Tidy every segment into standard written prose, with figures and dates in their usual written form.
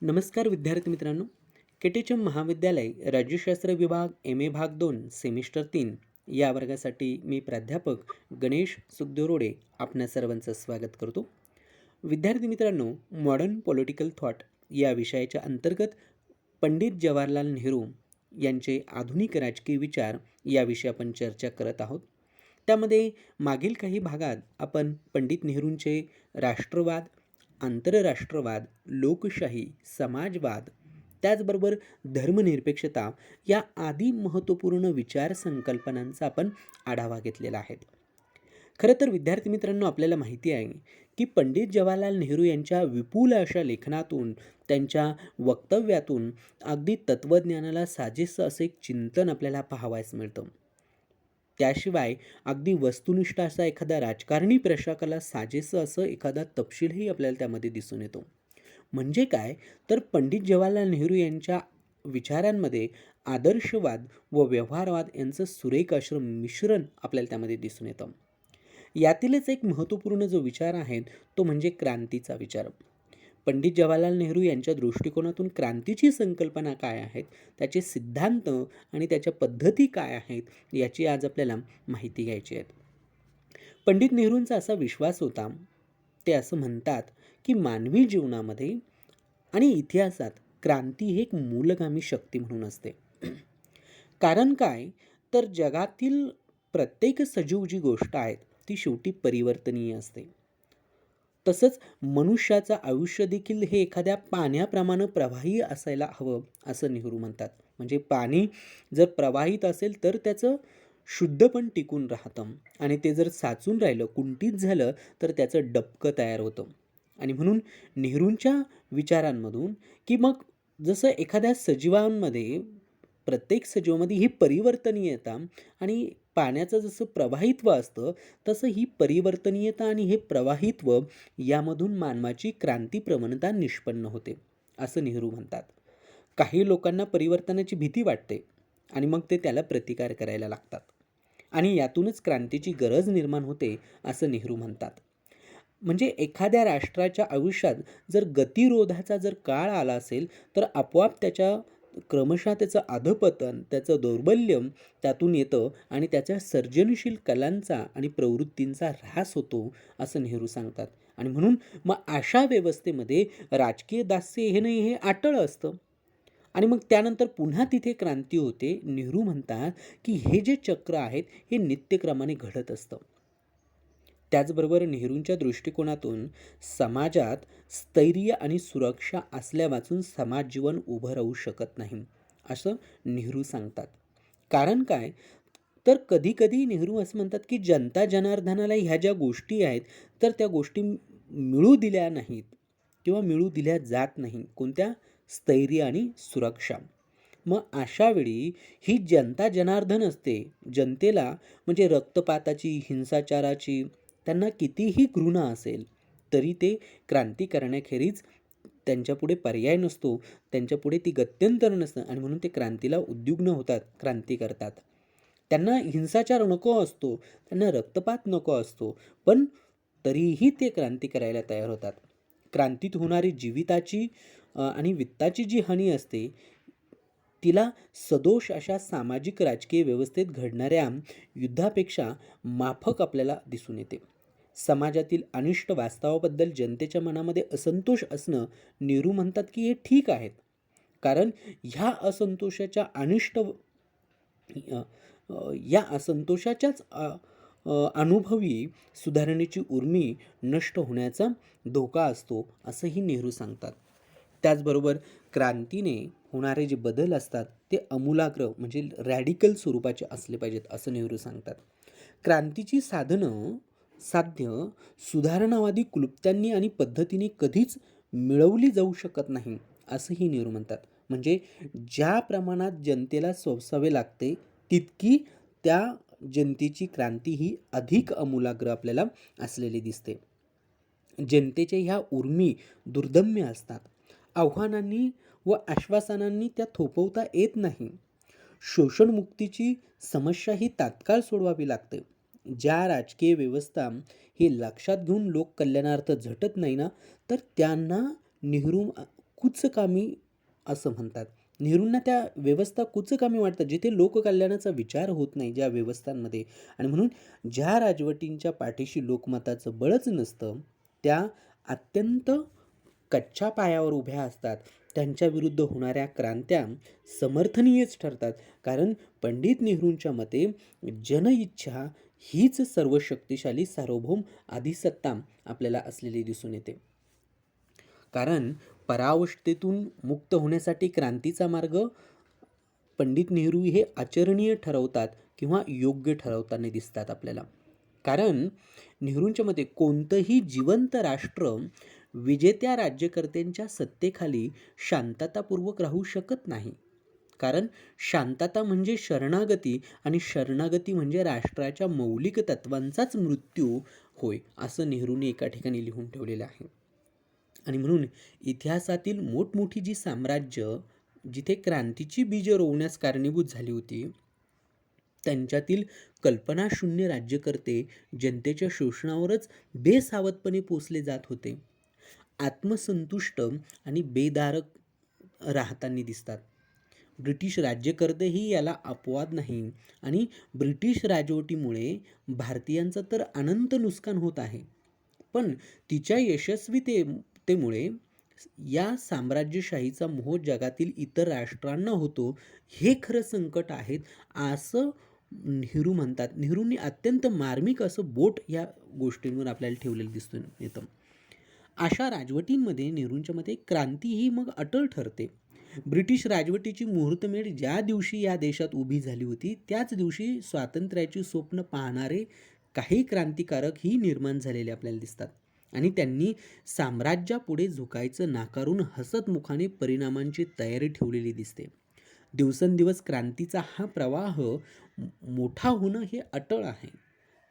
नमस्कार विद्यार्थी मित्रांनो. केटीएचएम महाविद्यालय राज्यशास्त्र विभाग एम ए भाग 2 सेमिस्टर 3 या वर्गासाठी मी प्राध्यापक गणेश सुखदेव आपणा सर्वांचं स्वागत करतो. विद्यार्थी मित्रांनो, मॉडर्न पॉलिटिकल थॉट या विषयाच्या अंतर्गत पंडित जवाहरलाल नेहरू यांचे आधुनिक राजकीय विचार याविषयी आपण चर्चा करत आहोत. त्यामध्ये मागील काही भागात आपण पंडित नेहरूंचे राष्ट्रवाद, आंतरराष्ट्रवाद, लोकशाही, समाजवाद, त्याचबरोबर धर्मनिरपेक्षता या आदी महत्त्वपूर्ण विचार संकल्पनांचा आपण आढावा घेतलेला आहे. खरं तर विद्यार्थी मित्रांनो, आपल्याला माहिती आहे की पंडित जवाहरलाल नेहरू यांच्या विपुल अशा लेखनातून, त्यांच्या वक्तव्यातून अगदी तत्त्वज्ञानाला साजेसं असं एक चिंतन आपल्याला पाहावयास मिळतं. त्याशिवाय अगदी वस्तुनिष्ठ असा एखादा राजकारणी प्रशासकाला साजेसं असं एखादा तपशीलही आपल्याला त्यामध्ये दिसून येतो. म्हणजे काय, तर पंडित जवाहरलाल नेहरू यांच्या विचारांमध्ये आदर्शवाद व व्यवहारवाद यांचं सुरेख असं मिश्रण आपल्याला त्यामध्ये दिसून येतं. यातीलच एक महत्त्वपूर्ण जो विचार आहे तो म्हणजे क्रांतीचा विचार. पंडित जवाहरलाल नेहरू यांच्या दृष्टिकोनातून क्रांतीची संकल्पना काय आहेत, त्याचे सिद्धांत आणि त्याच्या पद्धती काय आहेत याची आज आपल्याला माहिती घ्यायची आहे. पंडित नेहरूंचा असा विश्वास होता, ते असं म्हणतात की मानवी जीवनामध्ये आणि इतिहासात क्रांती ही एक मूलगामी शक्ती म्हणून असते. कारण काय, तर जगातील प्रत्येक सजीव जी गोष्ट आहे ती शेवटी परिवर्तनीय असते. तसंच मनुष्याचं आयुष्य देखील हे एखाद्या पाण्याप्रमाणे प्रवाही असायला हवं असं नेहरू म्हणतात. म्हणजे पाणी जर प्रवाहित असेल तर त्याचं शुद्ध पण टिकून राहतं आणि ते जर साचून राहिलं, कुंठित झालं तर त्याचं डबकं तयार होतं. आणि म्हणून नेहरूंच्या विचारांमधून की मग जसं एखाद्या सजीवांमध्ये, प्रत्येक सजीवामध्ये ही परिवर्तनीयता आणि पाण्याचं जसं प्रवाहित्व असतं, तसं ही परिवर्तनीयता आणि हे प्रवाहित्व यामधून मानवाची क्रांती प्रवणता निष्पन्न होते असं नेहरू म्हणतात. काही लोकांना परिवर्तनाची भीती वाटते आणि मग ते त्याला प्रतिकार करायला लागतात आणि यातूनच क्रांतीची गरज निर्माण होते असं नेहरू म्हणतात. म्हणजे एखाद्या राष्ट्राच्या आयुष्यात जर गतिरोधाचा जर काळ आला असेल तर आपोआप त्याच्या क्रमशः त्याचं अधपतन, त्याचं दौर्बल्य त्यातून येतं आणि त्याच्या सर्जनशील कलांचा आणि प्रवृत्तींचा ऱ्हास होतो असं नेहरू सांगतात. आणि म्हणून मग अशा व्यवस्थेमध्ये राजकीय दास्य हे नाही, हे अटळ असतं आणि मग त्यानंतर पुन्हा तिथे क्रांती होते. नेहरू म्हणतात की हे जे चक्र आहेत हे नित्यक्रमाने घडत असतं. त्याचबरोबर नेहरूंच्या दृष्टिकोनातून समाजात स्थैर्य आणि सुरक्षा असल्यावाचून समाज जीवन उभं राहू शकत नाही असं नेहरू सांगतात. कारण काय, तर कधीकधी नेहरू असं म्हणतात की जनता जनार्दनाला ह्या ज्या गोष्टी आहेत तर त्या गोष्टी मिळू दिल्या नाहीत किंवा मिळू दिल्या जात नाही. कोणत्या? स्थैर्य आणि सुरक्षा. मग अशा वेळी ही जनता जनार्दन असते, जनतेला म्हणजे रक्तपाताची, हिंसाचाराची त्यांना कितीही घृणा असेल तरी ते क्रांती करण्याखेरीज त्यांच्यापुढे पर्याय नसतो, त्यांच्यापुढे ती गत्यंतर नसतं आणि म्हणून ते क्रांतीला उद्युग्न होतात, क्रांती करतात. त्यांना हिंसाचार नको असतो, त्यांना रक्तपात नको असतो, पण तरीही ते क्रांती करायला तयार होतात. क्रांतीत होणारी जीविताची आणि वित्ताची जी हानी असते तिला सदोष अशा सामाजिक राजकीय व्यवस्थेत घडणाऱ्या युद्धापेक्षा माफक आपल्याला दिसून येते. समाजातील अनिष्ट वास्तवाबद्दल जनतेच्या मनामध्ये असंतोष असणं, नेहरू म्हणतात की हे ठीक आहेत. कारण ह्या असंतोषाच्या अ, या असंतोषाच्याच अनुभवी सुधारणेची उर्मी नष्ट होण्याचा धोका असतो असंही नेहरू सांगतात. त्याचबरोबर क्रांतीने होणारे जे बदल असतात ते आमूलाग्र म्हणजे रॅडिकल स्वरूपाचे असले पाहिजेत असं नेहरू सांगतात. क्रांतीची साध्य सुधारणावादी क्लुप्त्यांनी आणि पद्धतीने कधीच मिळवली जाऊ शकत नाही असंही नेहरू म्हणतात. म्हणजे ज्या प्रमाणात जनतेला सोसावे लागते तितकी त्या जनतेची क्रांती ही अधिक आमूलाग्र आपल्याला असलेली दिसते. जनतेच्या ह्या उर्मी दुर्दम्य असतात. आव्हानांनी व आश्वासनांनी त्या थोपवता येत नाही. शोषणमुक्तीची समस्या ही तात्काळ सोडवावी लागते. ज्या राजकीय व्यवस्था हे लक्षात घेऊन लोक कल्याणार्थ झटत नाही ना, तर त्यांना नेहरू कुचकामी असं म्हणतात. नेहरूंना त्या व्यवस्था कुचकामी वाटतात, जिथे लोककल्याणाचा विचार होत नाही ज्या व्यवस्थांमध्ये. आणि म्हणून ज्या राजवटींच्या पाठीशी लोकमताचं बळच नसतं, त्या अत्यंत कच्च्या पायावर उभ्या असतात. त्यांच्या विरुद्ध होणाऱ्या क्रांत्या समर्थनीयच ठरतात. कारण पंडित नेहरूंच्या मते जनइच्छा हीच सर्व शक्तिशाली सार्वभौम अधिसत्ता आपल्याला असलेली दिसून येते. कारण परावस्थेतून मुक्त होण्यासाठी क्रांतीचा मार्ग पंडित नेहरू हे आचरणीय ठरवतात किंवा योग्य ठरवताना दिसतात आपल्याला. कारण नेहरूंच्या मते कोणतंही जिवंत राष्ट्र विजेत्या राज्यकर्त्यांच्या सत्तेखाली शांततापूर्वक राहू शकत नाही. कारण शांतता म्हणजे शरणागती आणि शरणागती म्हणजे राष्ट्राच्या मौलिक तत्वांचाच मृत्यू होय, असं नेहरूंनी एका ठिकाणी लिहून ठेवलेलं आहे. आणि म्हणून इतिहासातील मोठमोठी जी साम्राज्य जिथे क्रांतीची बीजं रोवण्यास कारणीभूत झाली होती, त्यांच्यातील कल्पनाशून्य राज्यकर्ते जनतेच्या शोषणावरच बेसावधपणे पोसले जात होते. आत्मसंतुष्ट आणि बेदारक राहताना दिसतात. ब्रिटिश राज्यकर्तेही याला अपवाद नाही. आणि ब्रिटिश राजवटीमुळे भारतीयांचं तर अनंत नुकसान होत आहे, पण तिच्या यशस्वीतेमुळे या साम्राज्यशाहीचा मोह जगातील इतर राष्ट्रांना होतो. हे खरं संकट आहेत असं नेहरू म्हणतात. नेहरूंनी अत्यंत मार्मिक असं बोट या गोष्टींवर आपल्याला ठेवलेलं दिसून येतं. अशा राजवटींमध्ये नेहरूंच्या मते क्रांती ही मग अटळ ठरते. ब्रिटिश राजवटीची मुहूर्तमेढ ज्या दिवशी या देशात उभी झाली होती, त्याच दिवशी स्वातंत्र्याची स्वप्न पाहणारे काही क्रांतिकारक ही निर्माण झालेले आपल्याला दिसतात. आणि त्यांनी साम्राज्यापुढे झुकायचं नाकारून हसतमुखाने परिणामांची तयारी ठेवलेली दिसते. दिवसेंदिवस क्रांतीचा हा प्रवाह मोठा होणं हे अटळ आहे.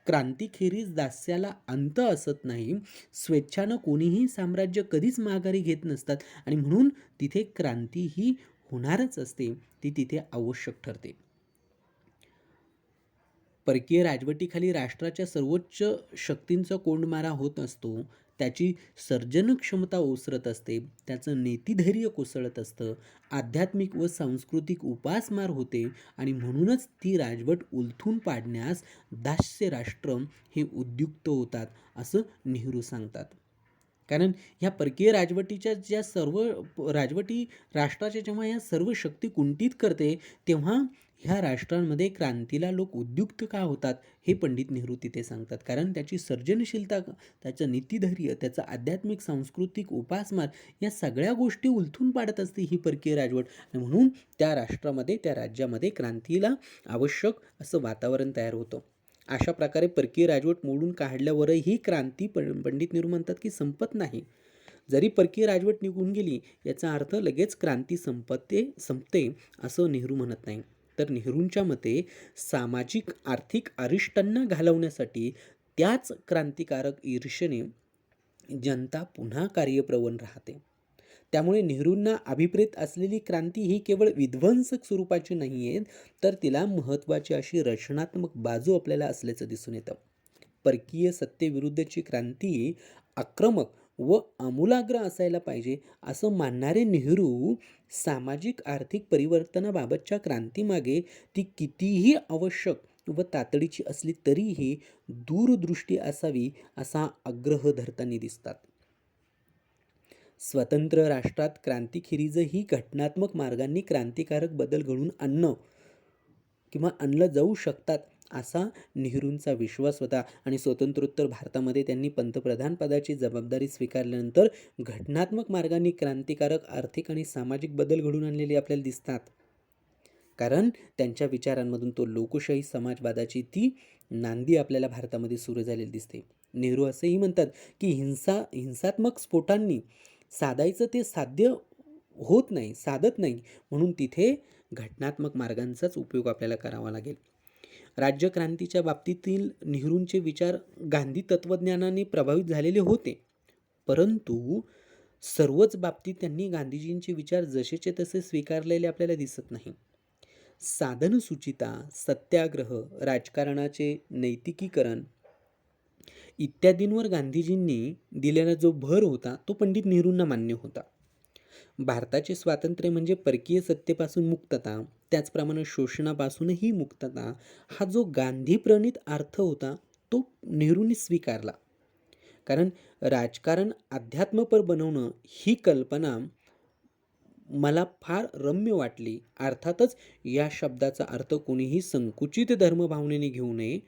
क्रांतीखेरीज दास्याला अंत असत नाही. स्वेच्छानं कोणीही साम्राज्य कधीच माघारी घेत नसतात. आणि म्हणून तिथे क्रांती ही होणारच असते, ती तिथे आवश्यक ठरते. परकीय राजवटीखाली राष्ट्राच्या सर्वोच्च शक्तींचा कोंडमारा होत असतो. त्याची सर्जन क्षमता ओसरत असते, त्याचं नीतिधैर्य कोसळत असतं, आध्यात्मिक व सांस्कृतिक उपासमार होते. आणि म्हणूनच ती राजवट उलथून पाडण्यास दास्य राष्ट्र हे उद्युक्त होतात, असं नेहरू सांगतात. कारण ह्या परकीय राजवटीच्या ज्या सर्व राजवटी राष्ट्राच्या जेव्हा ह्या सर्व शक्ती कुंठित करते, तेव्हा ह्या राष्ट्रांमध्ये क्रांतीला लोक उद्युक्त का होतात हे पंडित नेहरू तिथे सांगतात. कारण त्याची सर्जनशीलता, त्याचं नीतिधैर्य, त्याचा आध्यात्मिक सांस्कृतिक उपासमार या सगळ्या गोष्टी उलथून पाडत असते ही परकीय राजवट. आणि म्हणून त्या राष्ट्रामध्ये, त्या राज्यामध्ये क्रांतीला आवश्यक असं वातावरण तयार होतं. अशा प्रकारे परकीय राजवट मोडून काढल्यावरही क्रांती पंडित नेहरू म्हणतात की संपत नाही. जरी परकीय राजवट निघून गेली याचा अर्थ लगेच क्रांती संपते असं नेहरू म्हणत नाही. तर नेहरूंच्या मते सामाजिक आर्थिक अरिष्टांना घालवण्यासाठी त्याच क्रांतिकारक ईर्षेने जनता पुन्हा कार्यप्रवण राहते. त्यामुळे नेहरूंना अभिप्रेत असलेली क्रांती ही केवळ विध्वंसक स्वरूपाची नाही आहे, तर तिला महत्त्वाची अशी रचनात्मक बाजू आपल्याला असल्याचं दिसून येतं. परकीय सत्तेविरुद्धची क्रांती आक्रमक व आमूलाग्र असायला पाहिजे असं मानणारे नेहरू सामाजिक आर्थिक परिवर्तनाबाबतच्या क्रांतीमागे ती कितीही आवश्यक व तातडीची असली तरीही दूरदृष्टी असावी असा आग्रह धरताना दिसतात. स्वतंत्र राष्ट्रात क्रांतीखेरीजही घटनात्मक मार्गांनी क्रांतिकारक बदल घडवून आणलं जाऊ शकतात असा नेहरूंचा विश्वास होता. आणि स्वतंत्रोत्तर भारतामध्ये त्यांनी पंतप्रधान पदाची जबाबदारी स्वीकारल्यानंतर घटनात्मक मार्गांनी क्रांतिकारक आर्थिक आणि सामाजिक बदल घडवून आणलेले आपल्याला दिसतात. कारण त्यांच्या विचारांमधून तो लोकशाही समाजवादाची ती नांदी आपल्याला भारतामध्ये सुरू झालेली दिसते. नेहरू असेही म्हणतात की हिंसात्मक स्फोटांनी साधायचं ते साधत नाही, म्हणून तिथे घटनात्मक मार्गांचाच उपयोग आपल्याला करावा लागेल. राज्यक्रांतीच्या बाबतीतील नेहरूंचे विचार गांधी तत्त्वज्ञानाने प्रभावित झालेले होते, परंतु सर्वच बाबतीत त्यांनी गांधीजींचे विचार जसेचे तसे स्वीकारलेले आपल्याला दिसत नाही. साधनसूचिता, सत्याग्रह, राजकारणाचे नैतिकीकरण इत्यादींवर गांधीजींनी दिलेला जो भर होता तो पंडित नेहरूंना मान्य होता. भारताचे स्वातंत्र्य म्हणजे परकीय सत्तेपासून मुक्तता, त्याचप्रमाणे शोषणापासूनही मुक्तता, हा जो गांधी प्रणीत अर्थ होता तो नेहरूंनी स्वीकारला. कारण राजकारण अध्यात्मपर बनवणं ही कल्पना मला फार रम्य वाटली. अर्थातच या शब्दाचा अर्थ कोणीही संकुचित धर्मभावनेने घेऊ नये.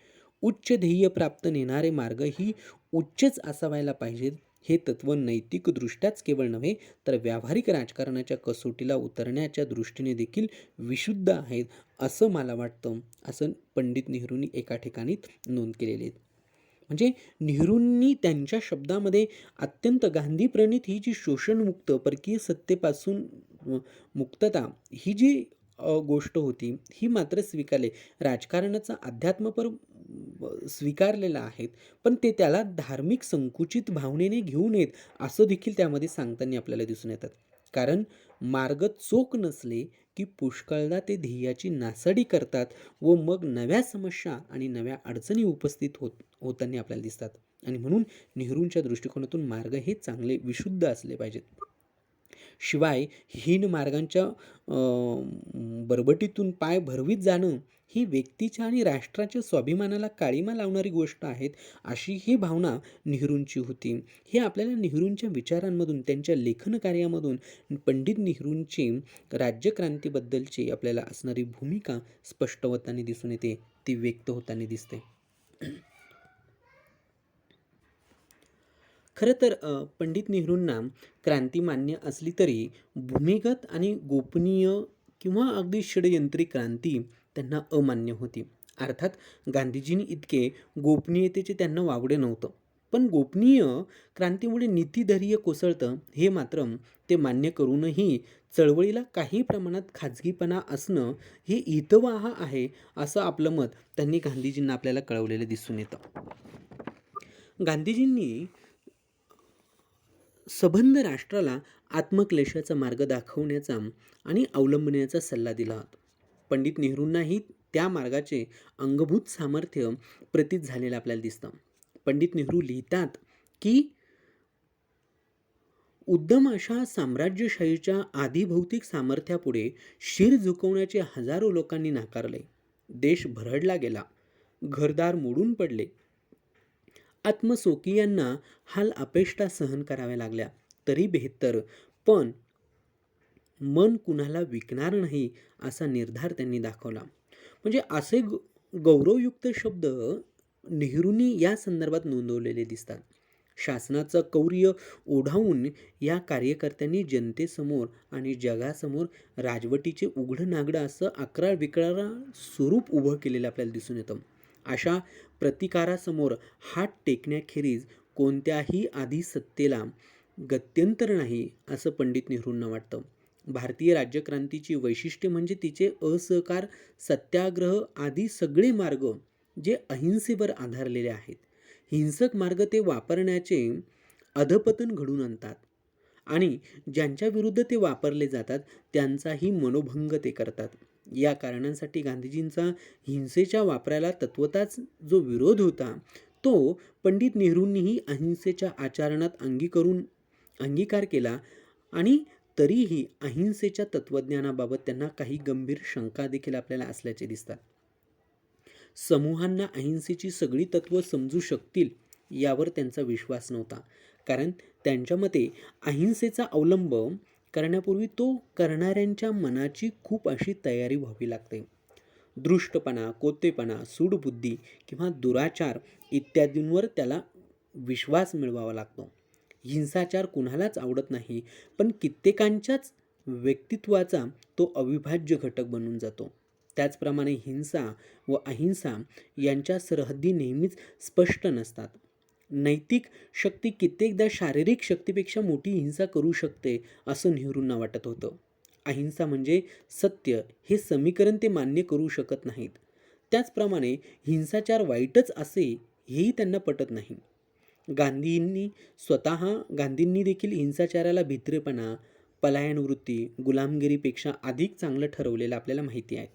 उच्च ध्येय प्राप्त नेणारे मार्ग ही उच्चच असावायला पाहिजेत. हे तत्व नैतिकदृष्ट्याच केवळ नव्हे तर व्यावहारिक राजकारणाच्या कसोटीला उतरण्याच्या दृष्टीने देखील विशुद्ध आहेत, असं मला वाटतं, असं पंडित नेहरूंनी एका ठिकाणी नोंद केलेली आहे. म्हणजे नेहरूंनी त्यांच्या शब्दामध्ये अत्यंत गांधीप्रणीत ही जी शोषणमुक्त परकीय सत्तेपासून मुक्तता ही जी गोष्ट होती ही मात्र स्वीकारले. राजकारणाचा अध्यात्मपर स्वीकारलेला आहे, पण ते त्याला धार्मिक संकुचित भावनेने घेऊ नयेत असं देखील त्यामध्ये सांगताना आपल्याला दिसून येतात. कारण मार्ग चोख नसले की पुष्कळदा ते ध्येयाची नासाडी करतात व मग नव्या समस्या आणि नव्या अडचणी उपस्थित होताना आपल्याला दिसतात. आणि म्हणून नेहरूंच्या दृष्टिकोनातून मार्ग हे चांगले विशुद्ध असले पाहिजेत. शिवाय हीन मार्गांच्या बरबटीतून पाय भरवीत जाणं ही व्यक्तीच्या आणि राष्ट्राच्या स्वाभिमानाला काळिमा लावणारी गोष्ट आहेत, अशी ही भावना नेहरूंची होती. हे आपल्याला नेहरूंच्या विचारांमधून, त्यांच्या लेखन कार्यामधून पंडित नेहरूंची राज्यक्रांतीबद्दलची आपल्याला असणारी भूमिका स्पष्ट होताना दिसून येते, ती व्यक्त होताना दिसते. खरं तर पंडित नेहरूंना क्रांती मान्य असली तरी भूमिगत आणि गोपनीय किंवा अगदी षडयंत्री क्रांती त्यांना अमान्य होती. अर्थात गांधीजींनी इतके गोपनीयतेचे त्यांना वावडे नव्हतं. पण गोपनीय क्रांतीमुळे नीतिधैर्य कोसळतं हे मात्र ते मान्य करूनही चळवळीला काही प्रमाणात खाजगीपणा असणं हे हितवाह आहे, असं आपलं मत त्यांनी गांधीजींना आपल्याला कळवलेलं दिसून येतं. गांधीजींनी सबंध राष्ट्राला आत्मक्लेशाचा मार्ग दाखवण्याचा आणि अवलंबण्याचा सल्ला दिला होता. पंडित नेहरूंनाही त्या मार्गाचे अंगभूत सामर्थ्य प्रतीत झालेलं आपल्याला दिसतं. पंडित नेहरू लिहितात की उद्दम अशा साम्राज्यशाहीच्या आधिभौतिक सामर्थ्यापुढे शिर झुकवण्याचे हजारो लोकांनी नाकारले. देश भरडला गेला, घरदार मोडून पडले, आत्मसोकियांना हाल अपेष्टा सहन कराव्या लागल्या, तरी बेहत्तर, पण मन कुणाला विकणार नाही असा निर्धार त्यांनी दाखवला. म्हणजे असे गौरवयुक्त शब्द नेहरूंनी या संदर्भात नोंदवलेले दिसतात. शासनाचं कौर्य ओढावून या कार्यकर्त्यांनी जनतेसमोर आणि जगासमोर राजवटीचे उघडं नागडं असं अकराळ विकराळ स्वरूप उभं केलेलं आपल्याला दिसून येतं. अशा प्रतिकारासमोर हात टेकण्याखेरीज कोणत्याही आधी सत्तेला गत्यंतर नाही, असं पंडित नेहरूंना वाटतं. भारतीय राज्यक्रांतीची वैशिष्ट्ये म्हणजे तिचे असहकार, सत्याग्रह आदी सगळे मार्ग जे अहिंसेवर आधारलेले आहेत. हिंसक मार्ग ते वापरण्याचे अधपतन घडवून आणतात आणि ज्यांच्या विरुद्ध ते वापरले जातात त्यांचाही मनोभंग ते करतात. या कारणांसाठी गांधीजींचा हिंसेच्या वापराला तत्वताच जो विरोध होता तो पंडित नेहरूंनीही अहिंसेच्या आचरणात अंगीकार केला आणि तरीही अहिंसेच्या तत्त्वज्ञानाबाबत त्यांना काही गंभीर शंका देखील आपल्याला असल्याचे दिसतात. समूहांना अहिंसेची सगळी तत्त्व समजू शकतील यावर त्यांचा विश्वास नव्हता. कारण त्यांच्या मते अहिंसेचा अवलंब करण्यापूर्वी तो करणाऱ्यांच्या मनाची खूप अशी तयारी व्हावी लागते. दृष्टपणा, कोतेपणा, सूडबुद्धी किंवा दुराचार इत्यादींवर त्याला विश्वास मिळवावा लागतो. हिंसाचार कुणालाच आवडत नाही, पण कित्येकांच्याच व्यक्तित्वाचा तो अविभाज्य घटक बनून जातो. त्याचप्रमाणे हिंसा व अहिंसा यांच्या सरहद्दी नेहमीच स्पष्ट नसतात. नैतिक शक्ती कित्येकदा शारीरिक शक्तीपेक्षा मोठी हिंसा करू शकते असं नेहरूंना वाटत होतं. अहिंसा म्हणजे सत्य हे समीकरण ते मान्य करू शकत नाहीत. त्याचप्रमाणे हिंसाचार वाईटच असे हेही त्यांना पटत नाही. गांधींनी देखील हिंसाचाराला भित्रेपणा, पलायनवृत्ती, गुलामगिरीपेक्षा अधिक चांगलं ठरवलेलं आपल्याला माहिती आहे.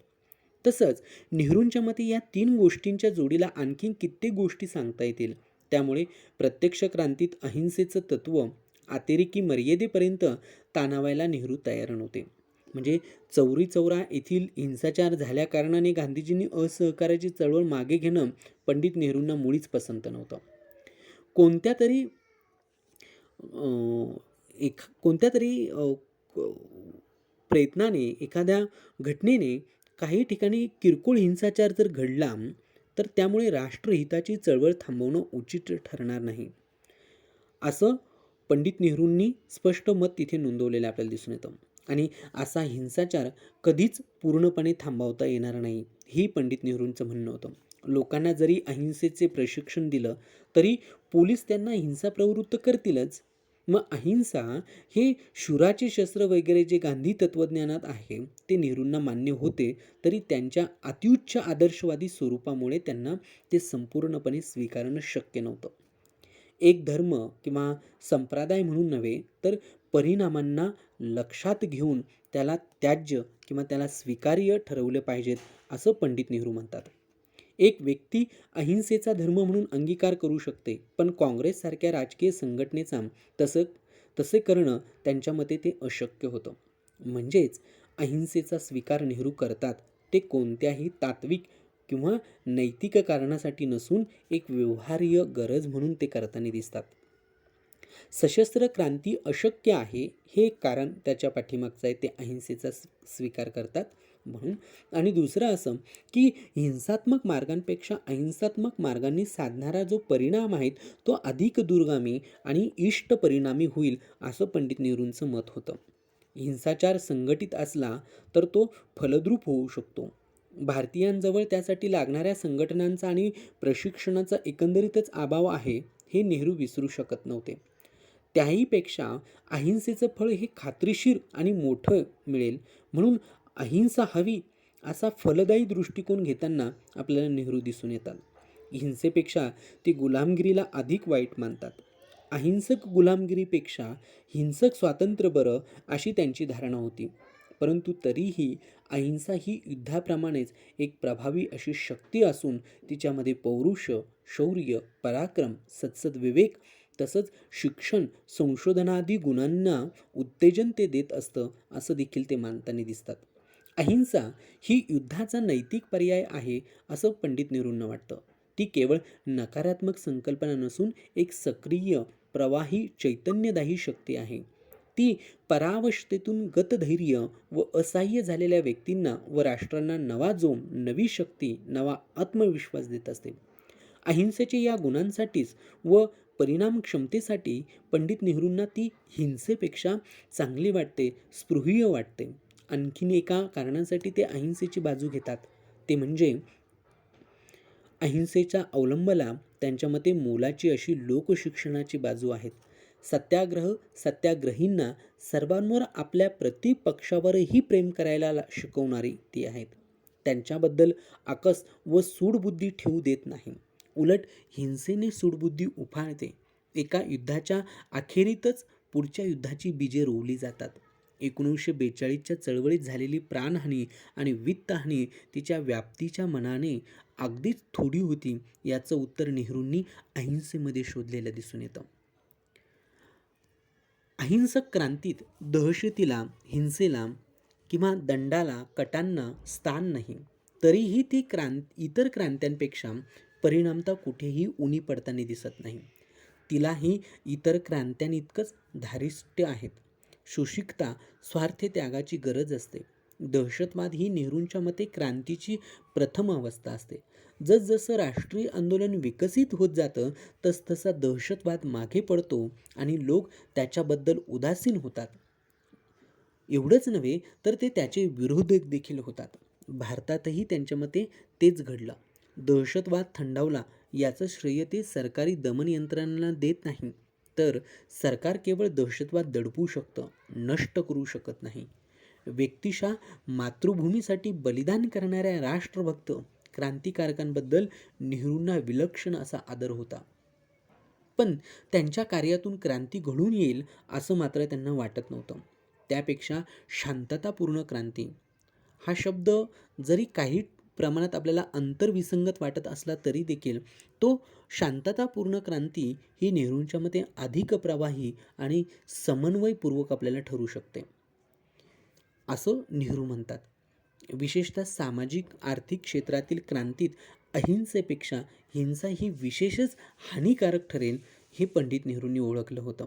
तसंच नेहरूंच्या मते या तीन गोष्टींच्या जोडीला आणखीन कित्येक गोष्टी सांगता येतील. त्यामुळे प्रत्यक्ष क्रांतीत अहिंसेचं तत्त्व अतिरेकी मर्यादेपर्यंत ताणवायला नेहरू तयार नव्हते. म्हणजे चौरी चौरा येथील हिंसाचार झाल्या कारणाने गांधीजींनी असहकाराची चळवळ मागे घेणं पंडित नेहरूंना मुळीच पसंत नव्हतं. कोणत्या तरी कोणत्या तरी प्रयत्नाने, एखाद्या घटनेने काही ठिकाणी किरकोळ हिंसाचार जर घडला तर त्यामुळे राष्ट्रहिताची चळवळ थांबवणं उचित ठरणार नाही, असं पंडित नेहरूंनी स्पष्ट मत तिथे नोंदवलेलं आपल्याला दिसून येतं. आणि असा हिंसाचार कधीच पूर्णपणे थांबवता येणार नाही, हे पंडित नेहरूंचं म्हणणं होतं. लोकांना जरी अहिंसेचे प्रशिक्षण दिलं तरी पोलीस त्यांना हिंसा प्रवृत्त करतीलच. मग अहिंसा हे शूराचे शस्त्र वगैरे जे गांधी तत्वज्ञानात आहे ते नेहरूंना मान्य होते, तरी त्यांच्या अत्युच्च आदर्शवादी स्वरूपामुळे त्यांना ते संपूर्णपणे स्वीकारणं शक्य नव्हतं. एक धर्म किंवा संप्रदाय म्हणून नव्हे तर परिणामांना लक्षात घेऊन त्याला त्याज्य किंवा त्याला स्वीकार्य ठरवले पाहिजेत, असं पंडित नेहरू म्हणतात. एक व्यक्ती अहिंसेचा धर्म म्हणून अंगीकार करू शकते, पण काँग्रेससारख्या राजकीय संघटनेचा तसं तसे करणं त्यांच्या मते ते अशक्य होतं. म्हणजेच अहिंसेचा स्वीकार नेहरू करतात ते कोणत्याही तात्विक किंवा नैतिक कारणासाठी नसून एक व्यवहार्य गरज म्हणून ते करताना दिसतात. सशस्त्र क्रांती अशक्य आहे हे एक कारण त्याच्या पाठीमागचं आहे, ते अहिंसेचा स्वीकार करतात म्हणून. आणि दुसरं असं की हिंसात्मक मार्गांपेक्षा अहिंसात्मक मार्गांनी साधणारा जो परिणाम आहे तो अधिक दूरगामी आणि इष्ट परिणामी होईल, असं पंडित नेहरूंचं मत होतं. हिंसाचार संघटित असला तर तो फलद्रूप होऊ शकतो. भारतीयांजवळ त्यासाठी लागणाऱ्या संघटनांचा आणि प्रशिक्षणाचा एकंदरीतच अभाव आहे, हे नेहरू विसरू शकत नव्हते. त्याहीपेक्षा अहिंसेचं फळ हे खात्रीशीर आणि मोठं मिळेल, म्हणून अहिंसा हवी असा फलदायी दृष्टिकोन घेताना आपल्याला नेहरू दिसून येतात. हिंसेपेक्षा ते गुलामगिरीला अधिक वाईट मानतात. अहिंसक गुलामगिरीपेक्षा हिंसक स्वातंत्र्य बरं, अशी त्यांची धारणा होती. परंतु तरीही अहिंसा ही युद्धाप्रमाणेच एक प्रभावी अशी शक्ती असून तिच्यामध्ये पौरुष, शौर्य, पराक्रम, सत्सद्विवेक तसंच शिक्षण, संशोधनादी गुणांना उत्तेजन ते देत असतं, असं देखील ते मानताना दिसतात. अहिंसा ही युद्धाचा नैतिक पर्याय आहे, असं पंडित नेहरूंना वाटतं. ती केवळ नकारात्मक संकल्पना नसून एक सक्रिय, प्रवाही, चैतन्यदायी शक्ती आहे. ती परावस्थेतून गतधैर्य व असहाय्य झालेल्या व्यक्तींना व राष्ट्रांना नवा जोम, नवी शक्ती, नवा आत्मविश्वास देत असते. अहिंसेच्या या गुणांसाठीच व परिणाम क्षमतेसाठी पंडित नेहरूंना ती हिंसेपेक्षा चांगली वाटते, स्पृह्य वाटते. आणखीन एका कारणासाठी ते अहिंसेची बाजू घेतात, ते म्हणजे अहिंसेच्या अवलंबाला त्यांच्या मते मोलाची अशी लोकशिक्षणाची बाजू आहेत. सत्याग्रह, सत्याग्रहींना सर्वांवर आपल्या प्रतिपक्षावरही प्रेम करायला शिकवणारी ती आहेत. त्यांच्याबद्दल आकस व सूडबुद्धी ठेवू देत नाही. उलट हिंसेने सूडबुद्धी उफाळते. एका युद्धाच्या अखेरीतच पुढच्या युद्धाची बीजे रोवली जातात. 1942च्या चळवळीत झालेली प्राणहानी आणि वित्तहानी तिच्या व्याप्तीच्या मनाने अगदीच थोडी होती, याचं उत्तर नेहरूंनी अहिंसेमध्ये शोधलेलं दिसून येतं. अहिंसक क्रांतीत दहशतीला, हिंसेला किंवा दंडाला, कटांना स्थान नाही. तरीही ती इतर क्रांत्यांपेक्षा परिणामता कुठेही उणी पडताना दिसत नाही. तिलाही इतर क्रांत्यांइतकंच धारिष्ट्य आहेत. शुष्कता, स्वार्थ त्यागाची गरज असते. दहशतवाद ही नेहरूंच्या मते क्रांतीची प्रथम अवस्था असते. जसजसं राष्ट्रीय आंदोलन विकसित होत जातं तसतसा दहशतवाद मागे पडतो आणि लोक त्याच्याबद्दल उदासीन होतात. एवढंच नव्हे तर ते त्याचे विरोधक देखील होतात. भारतातही त्यांच्या मते तेच घडलं. दहशतवाद थंडावला याचं श्रेय ते सरकारी दमन यंत्रणांना देत नाही, तर सरकार केवळ दहशतवाद दडपू शकतं, नष्ट करू शकत नाही. व्यक्तिशः मातृभूमीसाठी बलिदान करणाऱ्या राष्ट्रभक्त क्रांतिकारकांबद्दल नेहरूंना विलक्षण असा आदर होता. पण त्यांच्या कार्यातून क्रांती घडून येईल असं मात्र त्यांना वाटत नव्हतं. त्यापेक्षा शांततापूर्ण क्रांती हा शब्द जरी काही प्रमाणात आपल्याला अंतर्विसंगत वाटत असला तरी देखील तो शांततापूर्ण क्रांती ही नेहरूंच्या मते अधिक प्रवाही आणि समन्वयपूर्वक आपल्याला ठरू शकते, असं नेहरू म्हणतात. विशेषतः सामाजिक आर्थिक क्षेत्रातील क्रांतीत अहिंसेपेक्षा हिंसा ही विशेषच हानिकारक ठरेल हे पंडित नेहरूंनी ओळखलं होतं.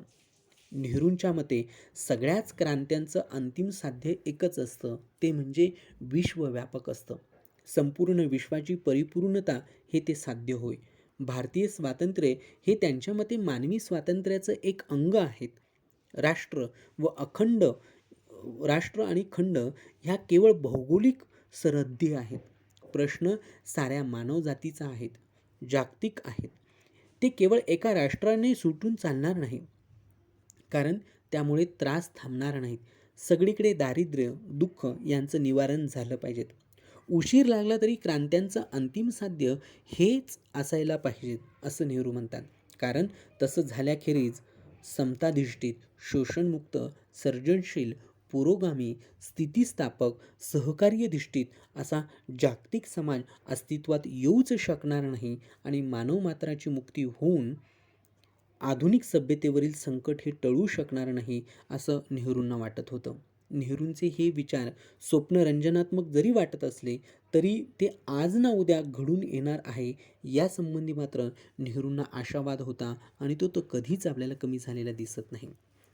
नेहरूंच्या मते सगळ्याच क्रांत्यांचं अंतिम साध्य एकच असतं, ते म्हणजे विश्वव्यापक असतं. संपूर्ण विश्वाची परिपूर्णता हे ते साध्य होय. भारतीय स्वातंत्र्य हे त्यांच्या मते मानवी स्वातंत्र्याचं एक अंग आहेत. राष्ट्र व अखंड राष्ट्र आणि खंड ह्या केवळ भौगोलिक सरहद्दी आहेत. प्रश्न साऱ्या मानवजातीचा आहेत, जागतिक आहेत. ते केवळ एका राष्ट्राने सुटून चालणार नाही, कारण त्यामुळे त्रास थांबणार नाहीत. सगळीकडे दारिद्र्य, दुःख यांचं निवारण झालं पाहिजेत. उशीर लागला तरी क्रांत्यांचं अंतिम साध्य हेच असायला पाहिजेत, असं नेहरू म्हणतात. कारण तसं झाल्याखेरीज समताधिष्ठित, शोषणमुक्त, सर्जनशील, पुरोगामी, स्थितिस्थापक, सहकार्यधिष्ठित असा जागतिक समाज अस्तित्वात येऊच शकणार नाही आणि मानवमात्राची मुक्ती होऊन आधुनिक सभ्यतेवरील संकट हे टळू शकणार नाही, असं नेहरूंना वाटत होतं. नेहरूंचे हे विचार स्वप्नरंजनात्मक जरी वाटत असले तरी ते आज ना उद्या घडून येणार आहे यासंबंधी मात्र नेहरूंना आशावाद होता आणि तो कधीच आपल्याला कमी झालेला दिसत नाही.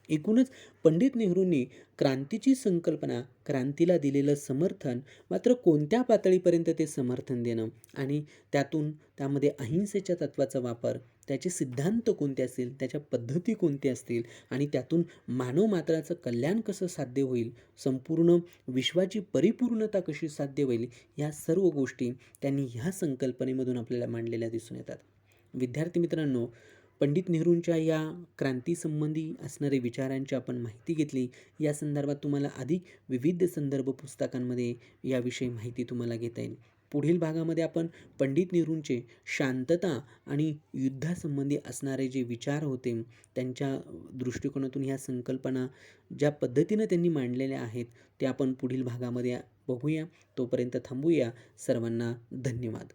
एकूणच पंडित नेहरूंनी क्रांतीची संकल्पना, क्रांतीला दिलेलं समर्थन, मात्र कोणत्या पातळीपर्यंत ते समर्थन देणं आणि त्यामध्ये अहिंसेच्या तत्त्वाचा वापर, त्याचे सिद्धांत कोणते असतील, त्याच्या पद्धती कोणत्या असतील आणि त्यातून मानवमात्राचं कल्याण कसं साध्य होईल, संपूर्ण विश्वाची परिपूर्णता कशी साध्य होईल, या सर्व गोष्टी त्यांनी ह्या संकल्पनेमधून आपल्याला मांडलेल्या दिसून येतात. विद्यार्थी मित्रांनो, पंडित नेहरूंच्या या क्रांतीसंबंधी असणारे विचारांची आपण माहिती घेतली. या संदर्भात तुम्हाला अधिक विविध संदर्भ पुस्तकांमध्ये याविषयी माहिती तुम्हाला घेता येईल. पुढील भागामध्ये आपण पंडित नेहरूंचे शांतता आणि युद्धासंबंधी असणारे जे विचार होते, त्यांच्या दृष्टिकोनातून ह्या संकल्पना ज्या पद्धतीनं त्यांनी मांडलेल्या आहेत, ते आपण पुढील भागामध्ये बघूया. तोपर्यंत थांबूया. सर्वांना धन्यवाद.